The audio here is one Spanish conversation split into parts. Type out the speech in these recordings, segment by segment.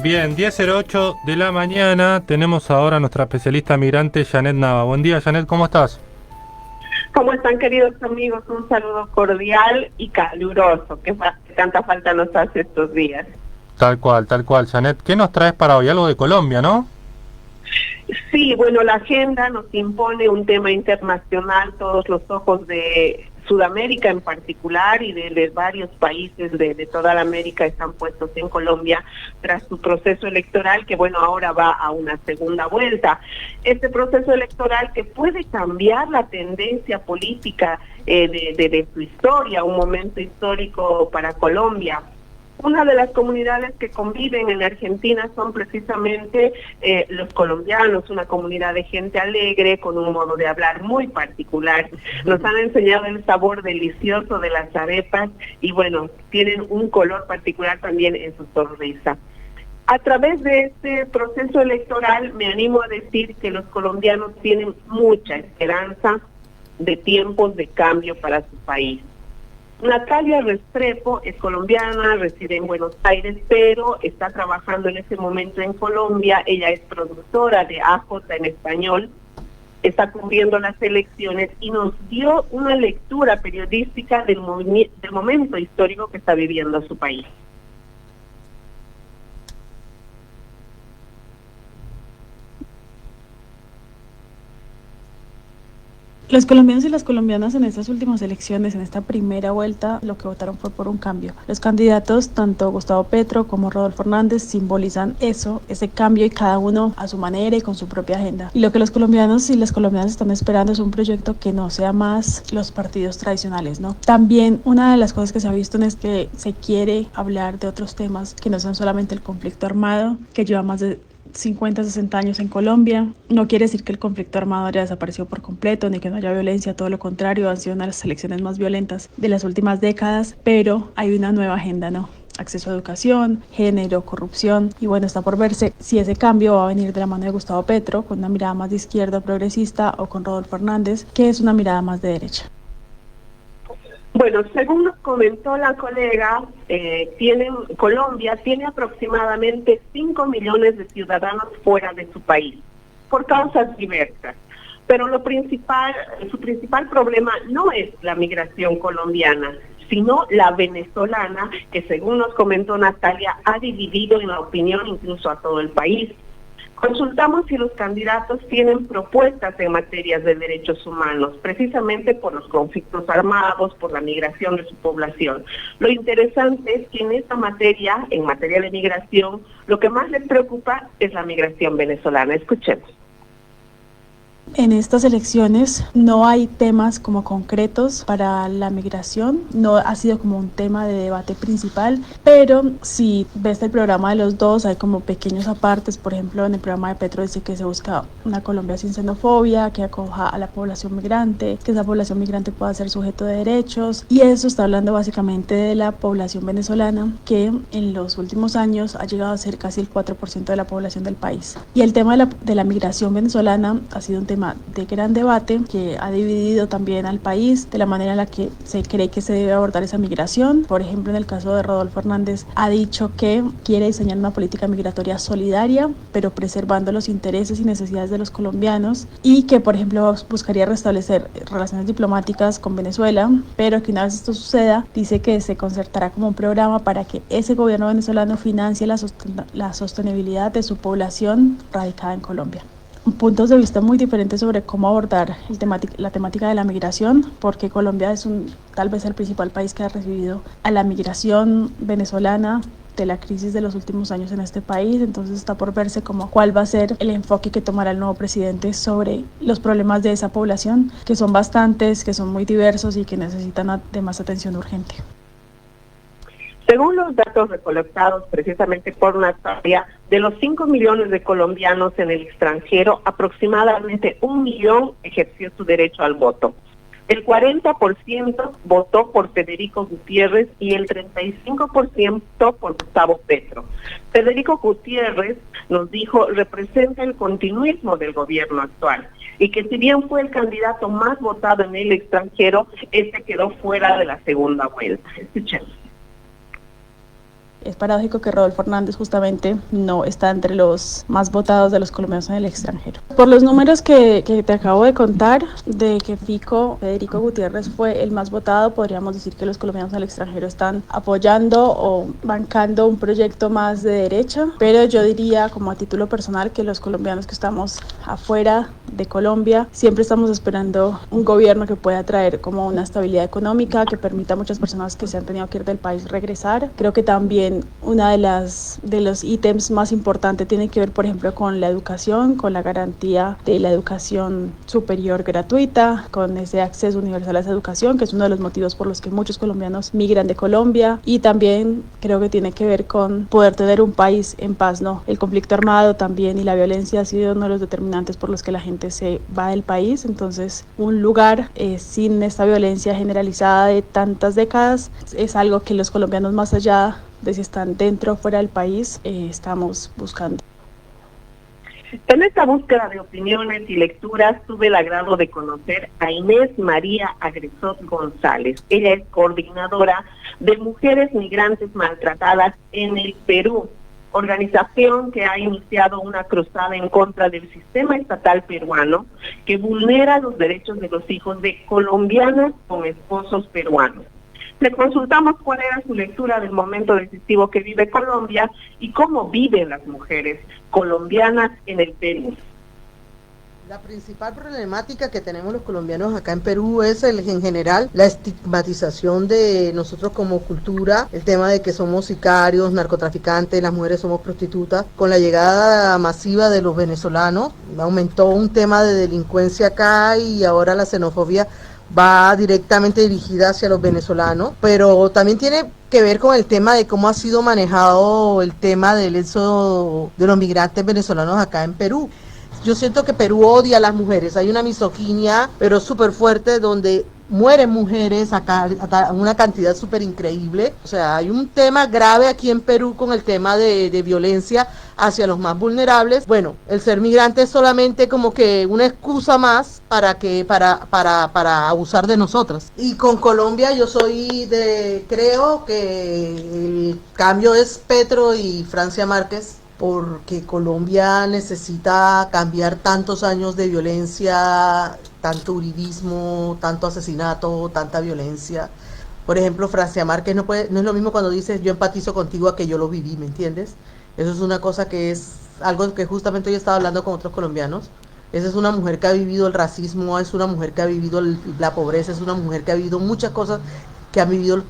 Bien, 10:08 de la mañana. Tenemos ahora a nuestra especialista migrante, Janet Nava. Buen día, Janet, ¿cómo estás? ¿Cómo están, queridos amigos? Un saludo cordial y caluroso, que tanta falta nos hace estos días. Tal cual, Janet. ¿Qué nos traes para hoy? Algo de Colombia, ¿no? Sí, bueno, la agenda nos impone un tema internacional, todos los ojos de Sudamérica en particular y de varios países de toda la América están puestos en Colombia tras su proceso electoral que, bueno, ahora va a una segunda vuelta. Este proceso electoral que puede cambiar la tendencia política de su historia, un momento histórico para Colombia. Una de las comunidades que conviven en Argentina son precisamente los colombianos, una comunidad de gente alegre, con un modo de hablar muy particular. Nos han enseñado el sabor delicioso de las arepas y bueno, tienen un color particular también en su sonrisa. A través de este proceso electoral me animo a decir que los colombianos tienen mucha esperanza de tiempos de cambio para su país. Natalia Restrepo es colombiana, reside en Buenos Aires, pero está trabajando en ese momento en Colombia. Ella es productora de AJ en español, está cubriendo las elecciones y nos dio una lectura periodística del momento histórico que está viviendo su país. Los colombianos y las colombianas en estas últimas elecciones, en esta primera vuelta, lo que votaron fue por un cambio. Los candidatos, tanto Gustavo Petro como Rodolfo Hernández, simbolizan eso, ese cambio, y cada uno a su manera y con su propia agenda. Y lo que los colombianos y las colombianas están esperando es un proyecto que no sea más los partidos tradicionales, ¿no? También una de las cosas que se ha visto es que se quiere hablar de otros temas que no son solamente el conflicto armado, que lleva más de 50, 60 años en Colombia. No quiere decir que el conflicto armado haya desaparecido por completo, ni que no haya violencia, todo lo contrario, han sido una de las elecciones más violentas de las últimas décadas, pero hay una nueva agenda, ¿no? Acceso a educación, género, corrupción, y bueno, está por verse si ese cambio va a venir de la mano de Gustavo Petro, con una mirada más de izquierda progresista, o con Rodolfo Hernández, que es una mirada más de derecha. Bueno, según nos comentó la colega, Colombia tiene aproximadamente 5 millones de ciudadanos fuera de su país, por causas diversas. Pero su principal problema no es la migración colombiana, sino la venezolana, que según nos comentó Natalia, ha dividido en la opinión incluso a todo el país. Consultamos si los candidatos tienen propuestas en materias de derechos humanos, precisamente por los conflictos armados, por la migración de su población. Lo interesante es que en esta materia, en materia de migración, lo que más les preocupa es la migración venezolana. Escuchemos. En estas elecciones no hay temas como concretos para la migración, no ha sido como un tema de debate principal, pero si ves el programa de los dos, hay como pequeños apartes. Por ejemplo, en el programa de Petro dice que se busca una Colombia sin xenofobia, que acoja a la población migrante, que esa población migrante pueda ser sujeto de derechos, y eso está hablando básicamente de la población venezolana, que en los últimos años ha llegado a ser casi el 4% de la población del país. Y el tema de la migración venezolana ha sido un tema de gran debate que ha dividido también al país de la manera en la que se cree que se debe abordar esa migración. Por ejemplo, en el caso de Rodolfo Hernández, ha dicho que quiere diseñar una política migratoria solidaria, pero preservando los intereses y necesidades de los colombianos, y que, por ejemplo, buscaría restablecer relaciones diplomáticas con Venezuela, pero que una vez esto suceda, dice que se concertará como un programa para que ese gobierno venezolano financie la sostenibilidad de su población radicada en Colombia. Puntos de vista muy diferentes sobre cómo abordar la temática de la migración, porque Colombia es tal vez el principal país que ha recibido a la migración venezolana de la crisis de los últimos años en este país. Entonces está por verse como cuál va a ser el enfoque que tomará el nuevo presidente sobre los problemas de esa población, que son bastantes, que son muy diversos y que necesitan de más atención urgente. Según los datos recolectados precisamente por Natalia, de los 5 millones de colombianos en el extranjero, aproximadamente 1 millón ejerció su derecho al voto. El 40% votó por Federico Gutiérrez y el 35% por Gustavo Petro. Federico Gutiérrez, nos dijo, representa el continuismo del gobierno actual y que si bien fue el candidato más votado en el extranjero, este quedó fuera de la segunda vuelta. Escuchemos. es paradójico que Rodolfo Hernández justamente no está entre los más votados de los colombianos en el extranjero. Por los números que te acabo de contar, de que Federico Gutiérrez fue el más votado, podríamos decir que los colombianos en el extranjero están apoyando o bancando un proyecto más de derecha, pero yo diría como a título personal que los colombianos que estamos afuera de Colombia siempre estamos esperando un gobierno que pueda traer como una estabilidad económica, que permita a muchas personas que se han tenido que ir del país regresar. Creo que también una de los ítems más importantes tiene que ver, por ejemplo, con la educación, con la garantía de la educación superior gratuita, con ese acceso universal a esa educación, que es uno de los motivos por los que muchos colombianos migran de Colombia, y también creo que tiene que ver con poder tener un país en paz, ¿no? El conflicto armado también y la violencia ha sido uno de los determinantes por los que la gente se va del país. Entonces, un lugar sin esta violencia generalizada de tantas décadas es algo que los colombianos, más allá de si están dentro o fuera del país, estamos buscando. En esta búsqueda de opiniones y lecturas tuve el agrado de conocer a Inés María Agresot González. Ella es coordinadora de Mujeres Migrantes Maltratadas en el Perú, organización que ha iniciado una cruzada en contra del sistema estatal peruano que vulnera los derechos de los hijos de colombianas con esposos peruanos. Le consultamos cuál era su lectura del momento decisivo que vive Colombia y cómo viven las mujeres colombianas en el Perú. La principal problemática que tenemos los colombianos acá en Perú es en general la estigmatización de nosotros como cultura, el tema de que somos sicarios, narcotraficantes, las mujeres somos prostitutas. Con la llegada masiva de los venezolanos aumentó un tema de delincuencia acá y ahora la xenofobia va directamente dirigida hacia los venezolanos, pero también tiene que ver con el tema de cómo ha sido manejado el tema del éxodo de los migrantes venezolanos acá en Perú. Yo siento que Perú odia a las mujeres, hay una misoginia, pero súper fuerte, donde mueren mujeres acá, una cantidad súper increíble. O sea, hay un tema grave aquí en Perú con el tema de violencia hacia los más vulnerables. Bueno, el ser migrante es solamente como que una excusa más para abusar de nosotras. Y con Colombia yo creo que el cambio es Petro y Francia Márquez, porque Colombia necesita cambiar tantos años de violencia, tanto uribismo, tanto asesinato, tanta violencia. Por ejemplo, Francia Márquez no es lo mismo cuando dices yo empatizo contigo a que yo lo viví, ¿me entiendes? Eso es una cosa que es algo que justamente yo estaba hablando con otros colombianos. Esa es una mujer que ha vivido el racismo, es una mujer que ha vivido la pobreza, es una mujer que ha vivido muchas cosas que han vivido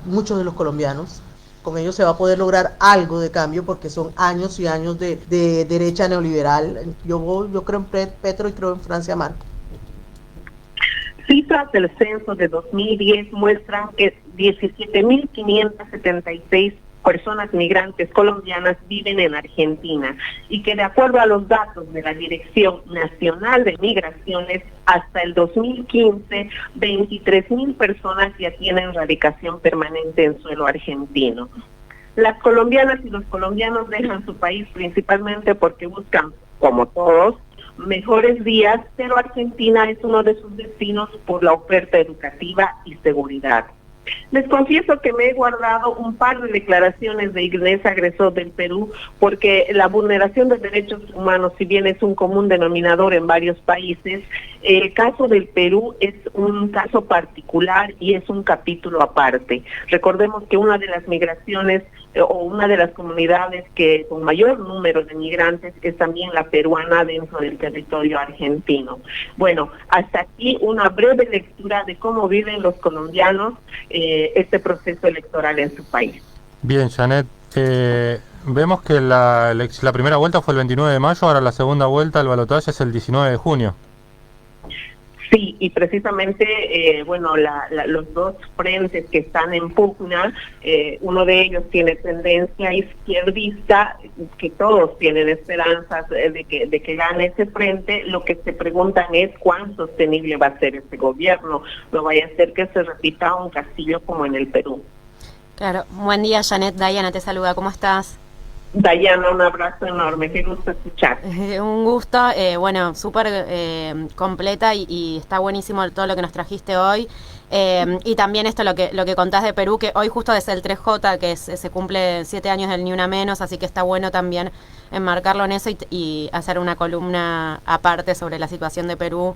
muchos de los colombianos. Con ellos se va a poder lograr algo de cambio porque son años y años de derecha neoliberal. Yo creo en Petro y creo en Francia Márquez. Cifras del censo de 2010 muestran que 17.576 personas migrantes colombianas viven en Argentina y que de acuerdo a los datos de la Dirección Nacional de Migraciones, hasta el 2015, 23.000 personas ya tienen radicación permanente en suelo argentino. Las colombianas y los colombianos dejan su país principalmente porque buscan, como todos, mejores días, pero Argentina es uno de sus destinos por la oferta educativa y seguridad. Les confieso que me he guardado un par de declaraciones de Inés Agresot del Perú, porque la vulneración de derechos humanos, si bien es un común denominador en varios países, el caso del Perú es un caso particular y es un capítulo aparte. Recordemos que una de las migraciones o una de las comunidades que con mayor número de migrantes es también la peruana dentro del territorio argentino. Bueno, hasta aquí una breve lectura de cómo viven los colombianos este proceso electoral en su país. Bien, Janet, vemos que la primera vuelta fue el 29 de mayo, ahora la segunda vuelta, el balotaje es el 19 de junio. Sí, y precisamente, los dos frentes que están en pugna, uno de ellos tiene tendencia izquierdista, que todos tienen esperanzas de que gane ese frente. Lo que se preguntan es cuán sostenible va a ser este gobierno. No vaya a ser que se repita un Castillo como en el Perú. Claro, buen día, Janet. Diana te saluda, ¿cómo estás? Dayana, un abrazo enorme, qué gusto escuchar. Un gusto, bueno, súper completa y está buenísimo todo lo que nos trajiste hoy. Y también esto, lo que contás de Perú, que hoy justo es el 3J, que se cumple 7 años del Ni Una Menos, así que está bueno también enmarcarlo en eso y hacer una columna aparte sobre la situación de Perú